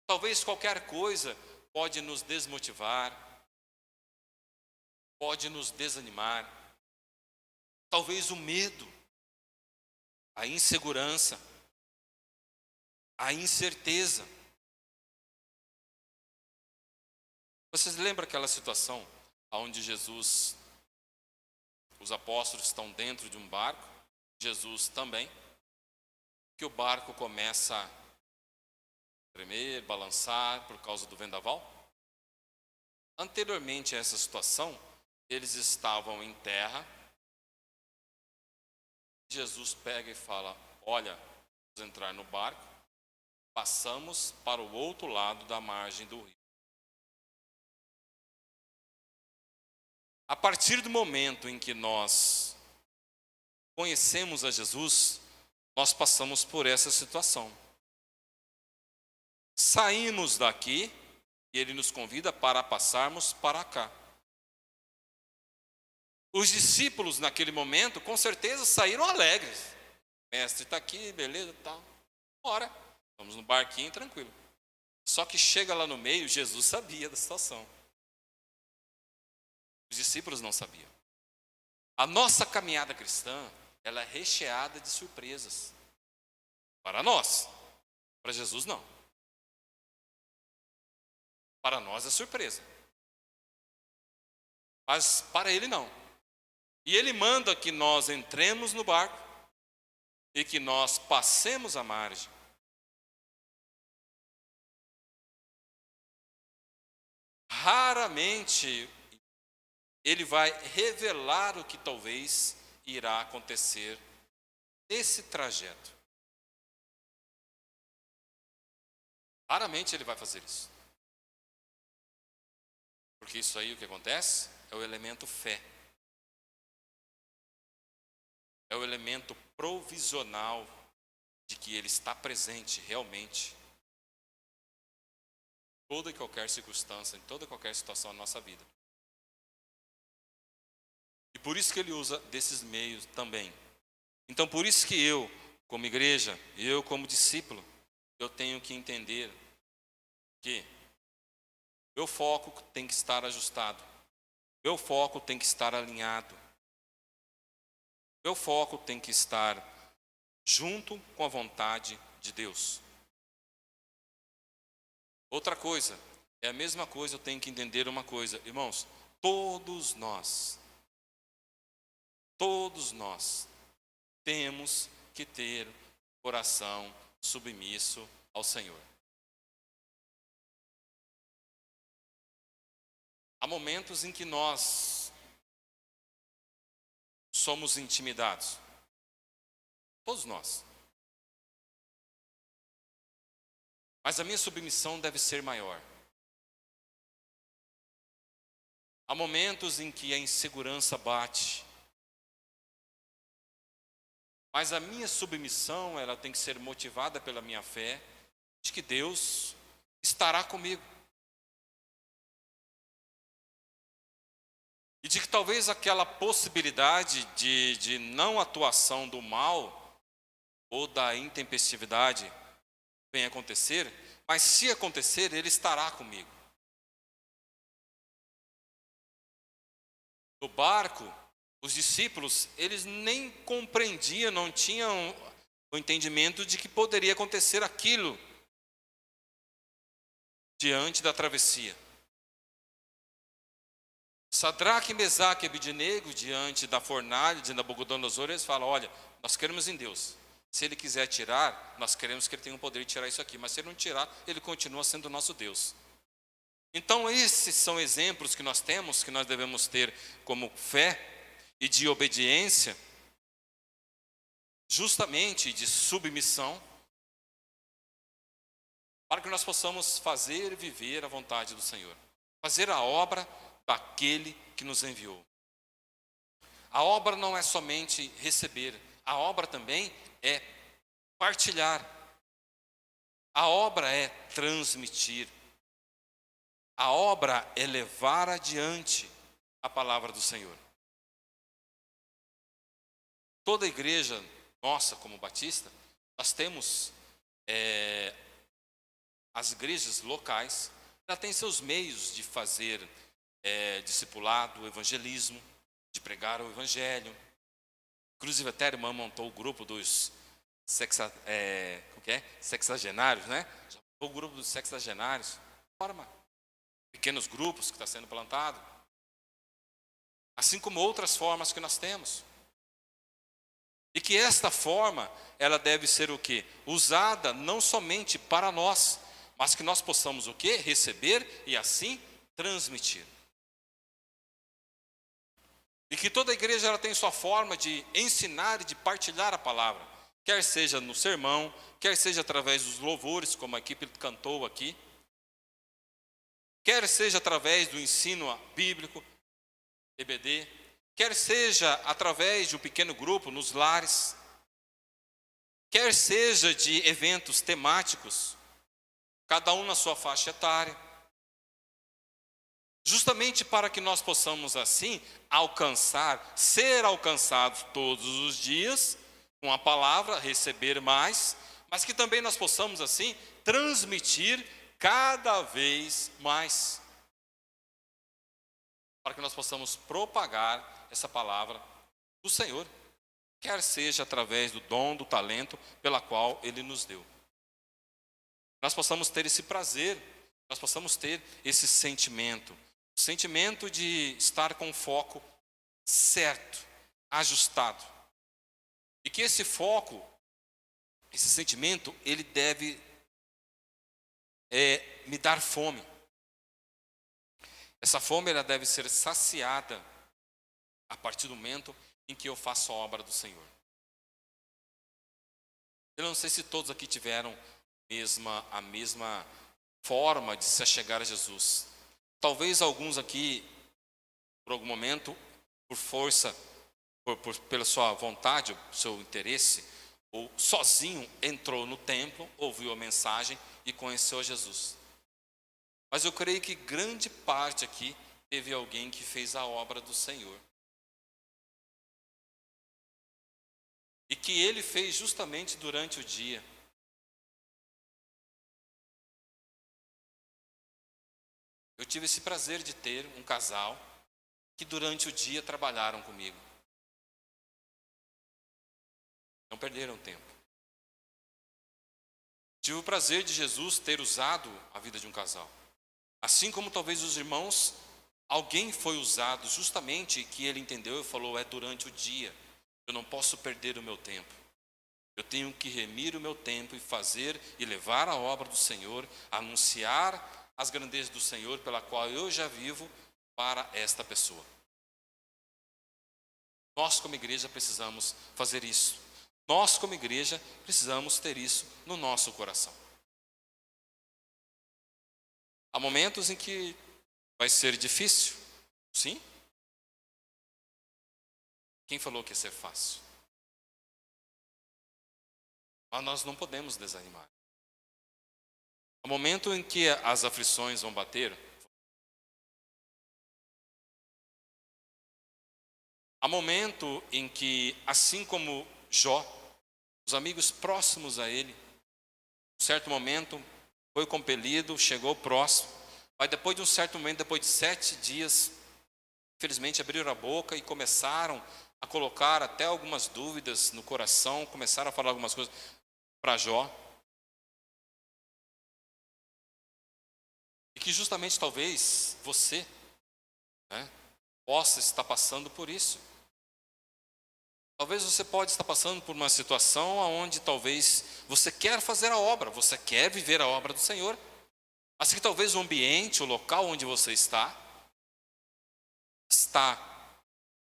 Talvez qualquer coisa pode nos desmotivar, pode nos desanimar. Talvez o medo, a insegurança, a incerteza. Vocês lembram aquela situação onde Jesus, os apóstolos estão dentro de um barco, Jesus também, que o barco começa a tremer, balançar por causa do vendaval? Anteriormente a essa situação, eles estavam em terra. Jesus pega e fala: olha, vamos entrar no barco, passamos para o outro lado da margem do rio. A partir do momento em que nós conhecemos a Jesus, nós passamos por essa situação. Saímos daqui e ele nos convida para passarmos para cá. Os discípulos naquele momento, com certeza, saíram alegres. O mestre está aqui, beleza, tal. Bora, vamos no barquinho, tranquilo. Só que chega lá no meio, Jesus sabia da situação. Os discípulos não sabiam. A nossa caminhada cristã, ela é recheada de surpresas. Para nós. Para Jesus, não. Para nós é surpresa. Mas para ele, não. E ele manda que nós entremos no barco e que nós passemos a margem. Raramente ele vai revelar o que talvez irá acontecer nesse trajeto. Raramente ele vai fazer isso. Porque isso aí, o que acontece, é o elemento fé. É o elemento provisional de que ele está presente realmente em toda e qualquer circunstância, em toda e qualquer situação da nossa vida. E por isso que ele usa desses meios também. Então, por isso que eu, como igreja, eu como discípulo, eu tenho que entender que meu foco tem que estar ajustado. Meu foco tem que estar alinhado. Meu foco tem que estar junto com a vontade de Deus. Outra coisa, é a mesma coisa, eu tenho que entender uma coisa. Irmãos, todos nós temos que ter coração submisso ao Senhor. Há momentos em que nós somos intimidados. Todos nós. Mas a minha submissão deve ser maior. Há momentos em que a insegurança bate. Mas a minha submissão, ela tem que ser motivada pela minha fé de que Deus estará comigo. E de que talvez aquela possibilidade de não atuação do mal ou da intempestividade venha acontecer, mas se acontecer, Ele estará comigo. No barco, os discípulos, eles nem compreendiam, não tinham o entendimento de que poderia acontecer aquilo diante da travessia. Sadraque, Mesaque e Abednego, diante da fornalha de Nabucodonosor, eles falam: olha, nós queremos em Deus. Se Ele quiser tirar, nós queremos que Ele tenha o poder de tirar isso aqui. Mas se Ele não tirar, Ele continua sendo o nosso Deus. Então esses são exemplos que nós temos, que nós devemos ter como fé e de obediência, justamente de submissão, para que nós possamos fazer e viver a vontade do Senhor. Fazer a obra daquele que nos enviou. A obra não é somente receber, a obra também é partilhar. A obra é transmitir. A obra é levar adiante a palavra do Senhor. Toda a igreja nossa, como batista, nós temos as igrejas locais, ela tem seus meios de fazer discipulado, evangelismo, de pregar o evangelho. Inclusive até a irmã montou o grupo dos sexagenários, né? Já montou o grupo dos sexagenários. Forma pequenos grupos que está sendo plantado. Assim como outras formas que nós temos. E que esta forma, ela deve ser o quê? Usada não somente para nós, mas que nós possamos o quê? Receber e assim transmitir. E que toda a igreja ela tem sua forma de ensinar e de partilhar a palavra. Quer seja no sermão, quer seja através dos louvores, como a equipe cantou aqui. Quer seja através do ensino bíblico, EBD. Quer seja através de um pequeno grupo nos lares. Quer seja de eventos temáticos, cada um na sua faixa etária. Justamente para que nós possamos assim ser alcançados todos os dias com a palavra, receber mais, mas que também nós possamos assim transmitir cada vez mais. para que nós possamos propagar essa palavra do Senhor, quer seja através do dom, do talento pela qual Ele nos deu. Nós possamos ter esse prazer, nós possamos ter esse sentimento, o sentimento de estar com o foco certo, ajustado. E que esse foco, esse sentimento, ele deve me dar fome. Essa fome ela deve ser saciada a partir do momento em que eu faço a obra do Senhor. Eu não sei se todos aqui tiveram a mesma forma de se achegar a Jesus. Talvez alguns aqui, por algum momento, por força, pela sua vontade, pelo seu interesse, ou sozinho entrou no templo, ouviu a mensagem e conheceu Jesus. Mas eu creio que grande parte aqui teve alguém que fez a obra do Senhor. E que ele fez justamente durante o dia. Eu tive esse prazer de ter um casal que durante o dia trabalharam comigo. Não perderam tempo. Tive o prazer de Jesus ter usado a vida de um casal. Assim como talvez os irmãos, alguém foi usado justamente que ele entendeu e falou, é durante o dia. Eu não posso perder o meu tempo. Eu tenho que remir o meu tempo e fazer e levar a obra do Senhor, anunciar as grandezas do Senhor pela qual eu já vivo para esta pessoa. Nós como igreja precisamos fazer isso. Nós como igreja precisamos ter isso no nosso coração. Há momentos em que vai ser difícil, sim. Quem falou que ia ser fácil? Mas nós não podemos desanimar. Há momento em que as aflições vão bater, há momento em que, assim como Jó, os amigos próximos a ele, em certo momento, foi compelido, chegou próximo, mas depois de um certo momento, depois de 7 dias, infelizmente abriram a boca e começaram a colocar até algumas dúvidas no coração, começaram a falar algumas coisas para Jó. E que justamente talvez você, possa estar passando por isso. Talvez você pode estar passando por uma situação onde talvez você quer fazer a obra, você quer viver a obra do Senhor. Assim que talvez o ambiente, o local onde você está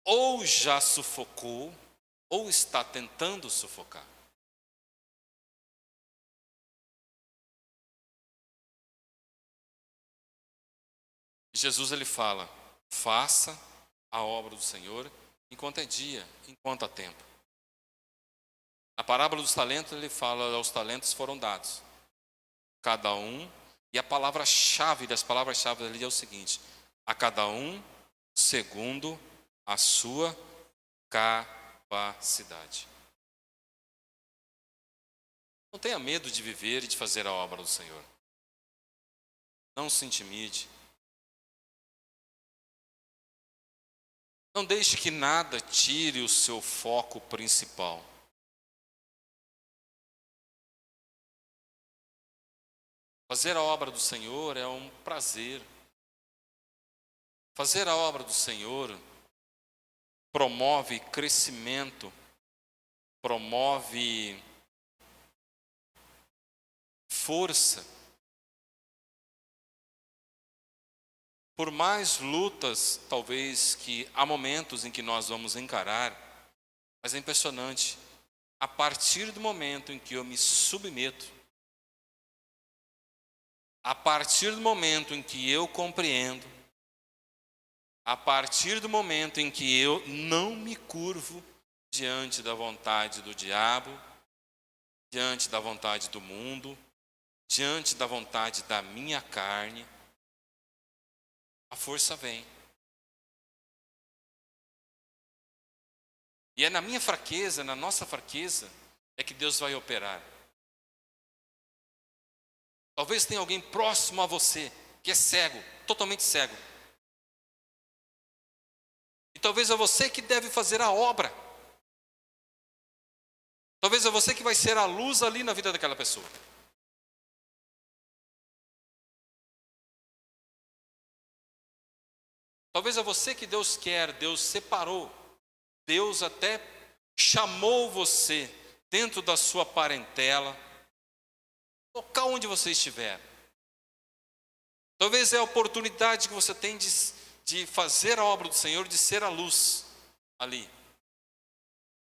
ou já sufocou, ou está tentando sufocar. Jesus ele fala, faça a obra do Senhor enquanto é dia, enquanto há tempo. Na parábola dos talentos ele fala, os talentos foram dados, cada um, e a palavra-chave das palavras-chave ali é o seguinte, a cada um segundo a sua capacidade. Não tenha medo de viver e de fazer a obra do Senhor. Não se intimide. Não deixe que nada tire o seu foco principal. Fazer a obra do Senhor é um prazer. Fazer a obra do Senhor promove crescimento, promove força. Por mais lutas, talvez, que há momentos em que nós vamos encarar, mas é impressionante, a partir do momento em que eu me submeto, a partir do momento em que eu compreendo, a partir do momento em que eu não me curvo diante da vontade do diabo, diante da vontade do mundo, diante da vontade da minha carne, a força vem. E é na minha fraqueza, na nossa fraqueza, é que Deus vai operar. Talvez tenha alguém próximo a você, que é cego, totalmente cego. E talvez é você que deve fazer a obra. Talvez é você que vai ser a luz ali na vida daquela pessoa. Talvez é você que Deus quer, Deus separou. Deus até chamou você dentro da sua parentela, local onde você estiver. Talvez é a oportunidade que você tem de fazer a obra do Senhor, de ser a luz ali.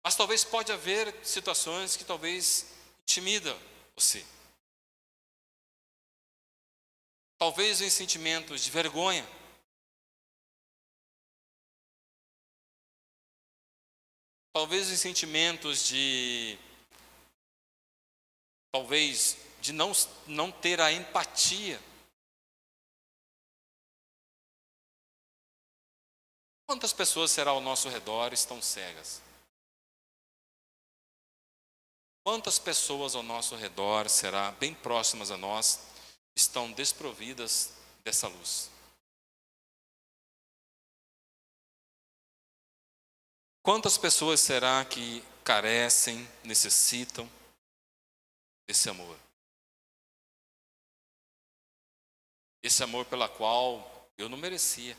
Mas talvez pode haver situações que talvez intimidam você. Talvez em sentimentos de vergonha. Talvez em sentimentos talvez de não ter a empatia. Quantas pessoas será ao nosso redor estão cegas? Quantas pessoas ao nosso redor será bem próximas a nós estão desprovidas dessa luz? Quantas pessoas será que carecem, necessitam desse amor? Esse amor pela qual eu não merecia.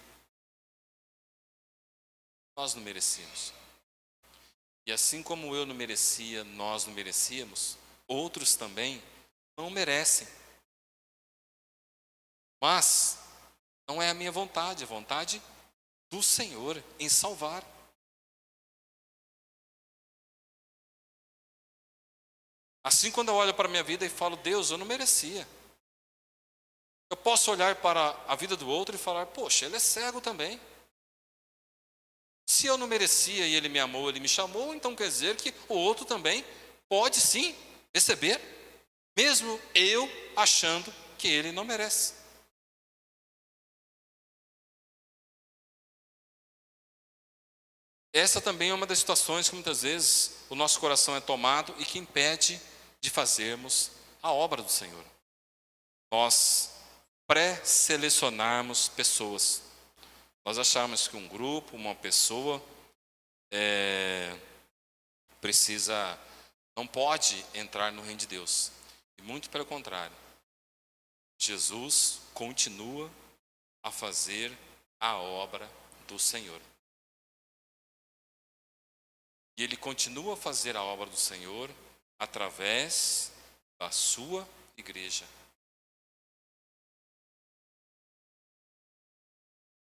Nós não merecíamos. E assim como eu não merecia, nós não merecíamos, outros também não merecem. Mas não é a minha vontade, é a vontade do Senhor em salvar. Assim, quando eu olho para a minha vida e falo, Deus, eu não merecia. Eu posso olhar para a vida do outro e falar, poxa, ele é cego também. Se eu não merecia e ele me amou, ele me chamou, então quer dizer que o outro também pode sim receber, mesmo eu achando que ele não merece. Essa também é uma das situações que muitas vezes o nosso coração é tomado e que impede de fazermos a obra do Senhor. Nós pré-selecionarmos pessoas. Nós achamos que um grupo, uma pessoa não pode entrar no reino de Deus. E muito pelo contrário. Jesus continua a fazer a obra do Senhor. E Ele continua a fazer a obra do Senhor através da sua igreja.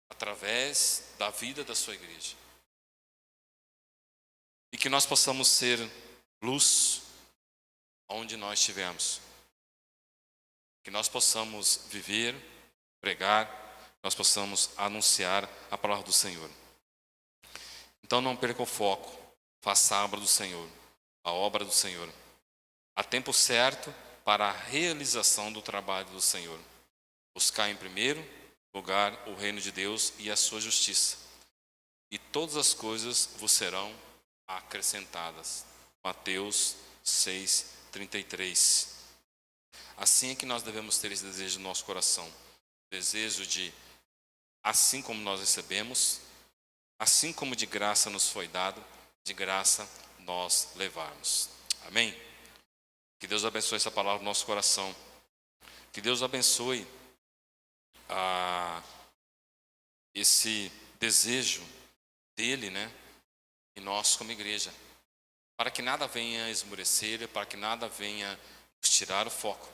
Através da vida da sua igreja. E que nós possamos ser luz onde nós estivermos. Que nós possamos viver, pregar, nós possamos anunciar a palavra do Senhor. Então não perca o foco, faça a obra do Senhor, a obra do Senhor. Há tempo certo para a realização do trabalho do Senhor. Buscar em primeiro lugar o reino de Deus e a sua justiça. E todas as coisas vos serão acrescentadas. Mateus 6:33. Assim é que nós devemos ter esse desejo no nosso coração. Desejo de, assim como nós recebemos, assim como de graça nos foi dado, de graça nós levarmos. Amém? Que Deus abençoe essa palavra no nosso coração. Que Deus abençoe esse desejo dele, e nós como igreja. Para que nada venha esmorecer, para que nada venha nos tirar o foco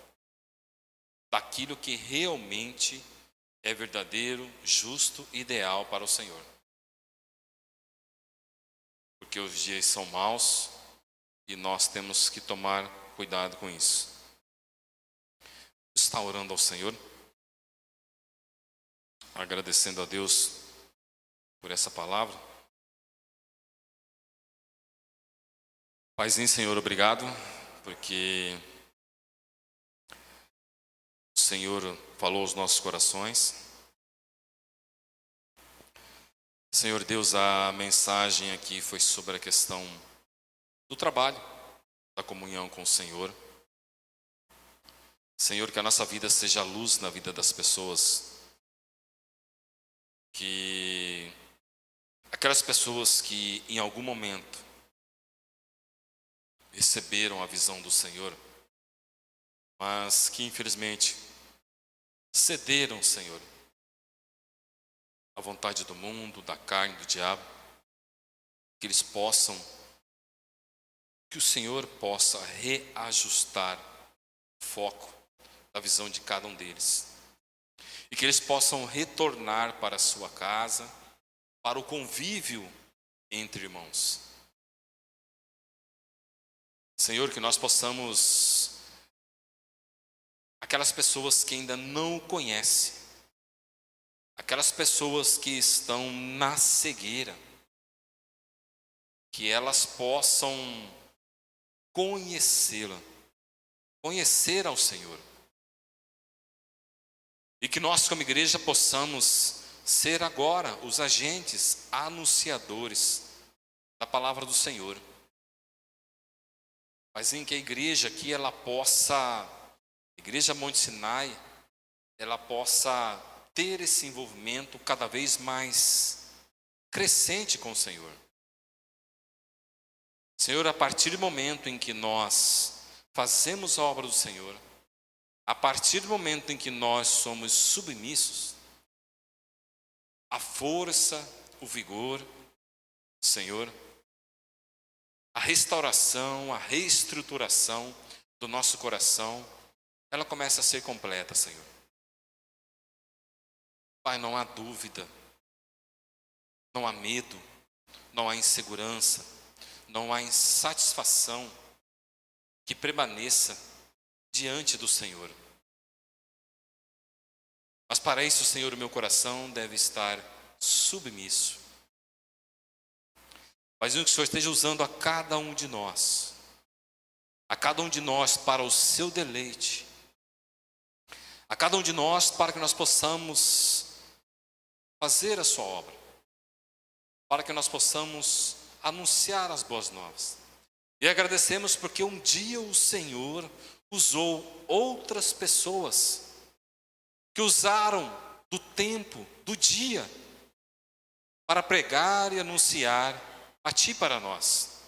daquilo que realmente é verdadeiro, justo e ideal para o Senhor. Porque os dias são maus e nós temos que tomar cuidado com isso. Está orando ao Senhor, agradecendo a Deus por essa palavra. Paizinho, Senhor, obrigado, porque o Senhor falou aos nossos corações. Senhor Deus, a mensagem aqui foi sobre a questão do trabalho, da comunhão com o Senhor. Senhor, que a nossa vida seja luz na vida das pessoas, que Aquelas pessoas que em algum momento receberam a visão do Senhor, mas que infelizmente cederam, Senhor, à vontade do mundo, da carne, do diabo, que eles possam, que o Senhor possa reajustar o foco da visão de cada um deles, e que eles possam retornar para a sua casa, para o convívio entre irmãos. Senhor, que nós possamos, aquelas pessoas que ainda não o conhecem, aquelas pessoas que estão na cegueira, que elas possam conhecê-la, conhecer ao Senhor. E que nós, como igreja, possamos ser agora os agentes anunciadores da palavra do Senhor. Mas em que a igreja aqui, ela possa, a Igreja Monte Sinai, ela possa ter esse envolvimento cada vez mais crescente com o Senhor. Senhor, a partir do momento em que nós fazemos a obra do Senhor, a partir do momento em que nós somos submissos, a força, o vigor, Senhor, a restauração, a reestruturação do nosso coração, ela começa a ser completa, Senhor. Pai, não há dúvida, não há medo, não há insegurança, não há insatisfação que permaneça diante do Senhor. Mas para isso, Senhor, o meu coração deve estar submisso. Mas que o Senhor esteja usando a cada um de nós para o seu deleite, a cada um de nós para que nós possamos fazer a sua obra, para que nós possamos anunciar as boas novas. E agradecemos porque um dia o Senhor usou outras pessoas que usaram do tempo, do dia, para pregar e anunciar a Ti para nós.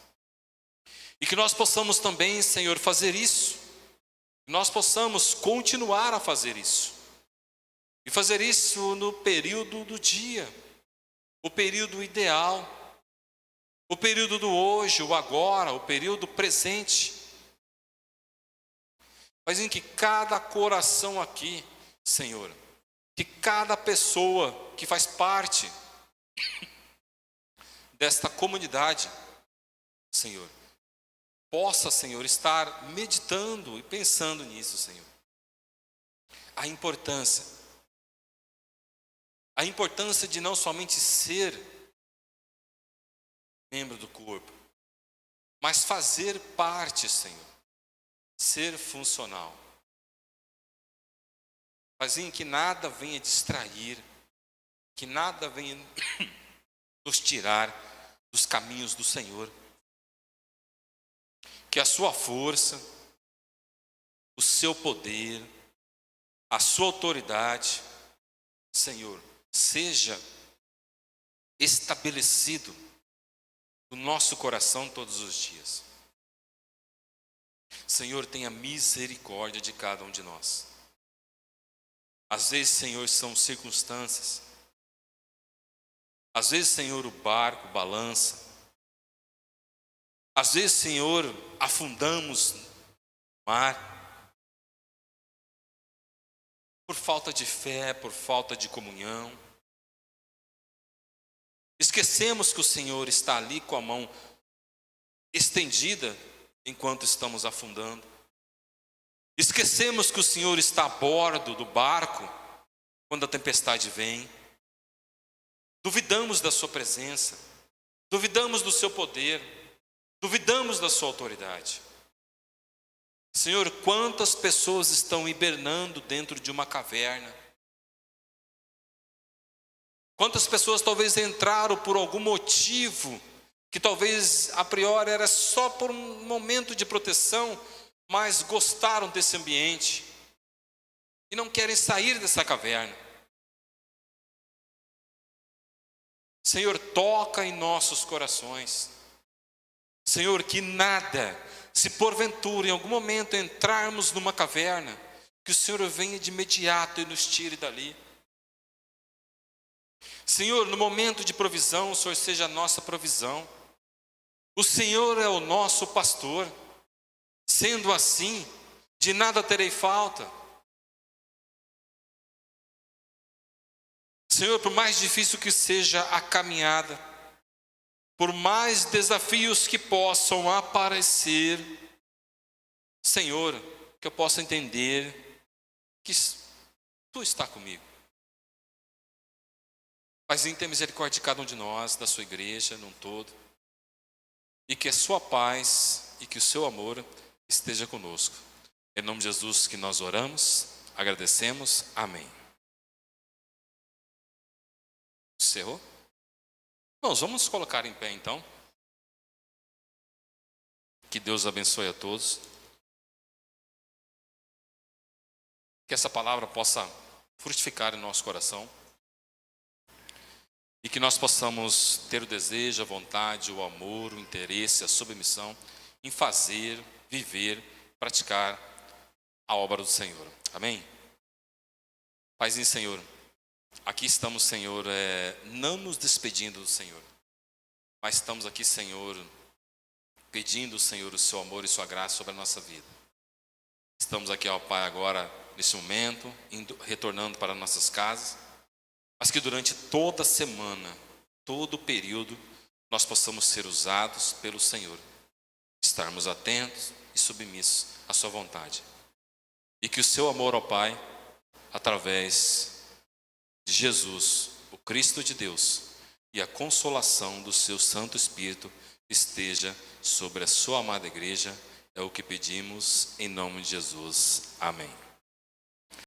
E que nós possamos também, Senhor, fazer isso. Que nós possamos continuar a fazer isso. E fazer isso no período do dia, o período ideal, o período do hoje, o agora, o período presente. Mas em que cada coração aqui, Senhor, que cada pessoa que faz parte desta comunidade, Senhor, possa, Senhor, estar meditando e pensando nisso, Senhor. A importância de não somente ser membro do corpo, mas fazer parte, Senhor, ser funcional. Mas em que nada venha distrair, que nada venha nos tirar dos caminhos do Senhor. Que a sua força, o seu poder, a sua autoridade, Senhor, seja estabelecido no nosso coração todos os dias. Senhor, tenha misericórdia de cada um de nós. Às vezes, Senhor, são circunstâncias. Às vezes, Senhor, o barco balança. Às vezes, Senhor, afundamos no mar. Por falta de fé, por falta de comunhão. Esquecemos que o Senhor está ali com a mão estendida enquanto estamos afundando. Esquecemos que o Senhor está a bordo do barco quando a tempestade vem. Duvidamos da sua presença, duvidamos do seu poder, duvidamos da sua autoridade. Senhor, quantas pessoas estão hibernando dentro de uma caverna? Quantas pessoas talvez entraram por algum motivo, que talvez a priori era só por um momento de proteção, mas gostaram desse ambiente e não querem sair dessa caverna. Senhor, toca em nossos corações. Senhor, que nada, se porventura em algum momento entrarmos numa caverna, que o Senhor venha de imediato e nos tire dali. Senhor, no momento de provisão, o Senhor seja a nossa provisão. O Senhor é o nosso pastor. Sendo assim, de nada terei falta. Senhor, por mais difícil que seja a caminhada, por mais desafios que possam aparecer, Senhor, que eu possa entender que Tu está comigo. Paizinho, tenha misericórdia de cada um de nós, da sua igreja, num todo, e que a sua paz e que o seu amor esteja conosco. Em nome de Jesus que nós oramos, agradecemos, amém. Encerrou? Nós vamos colocar em pé então. Que Deus abençoe a todos. Que essa palavra possa frutificar em nosso coração. E que nós possamos ter o desejo, a vontade, o amor, o interesse, a submissão em fazer, viver, praticar a obra do Senhor. Amém? Paizinho, Senhor, aqui estamos, Senhor, não nos despedindo do Senhor, mas estamos aqui, Senhor, pedindo, Senhor, o seu amor e sua graça sobre a nossa vida. Estamos aqui, ó Pai, agora, nesse momento, retornando para nossas casas, mas que durante toda a semana, todo o período, nós possamos ser usados pelo Senhor, estarmos atentos e submissos à sua vontade. E que o seu amor ao Pai, através de Jesus, o Cristo de Deus, e a consolação do seu Santo Espírito esteja sobre a sua amada igreja, é o que pedimos em nome de Jesus. Amém.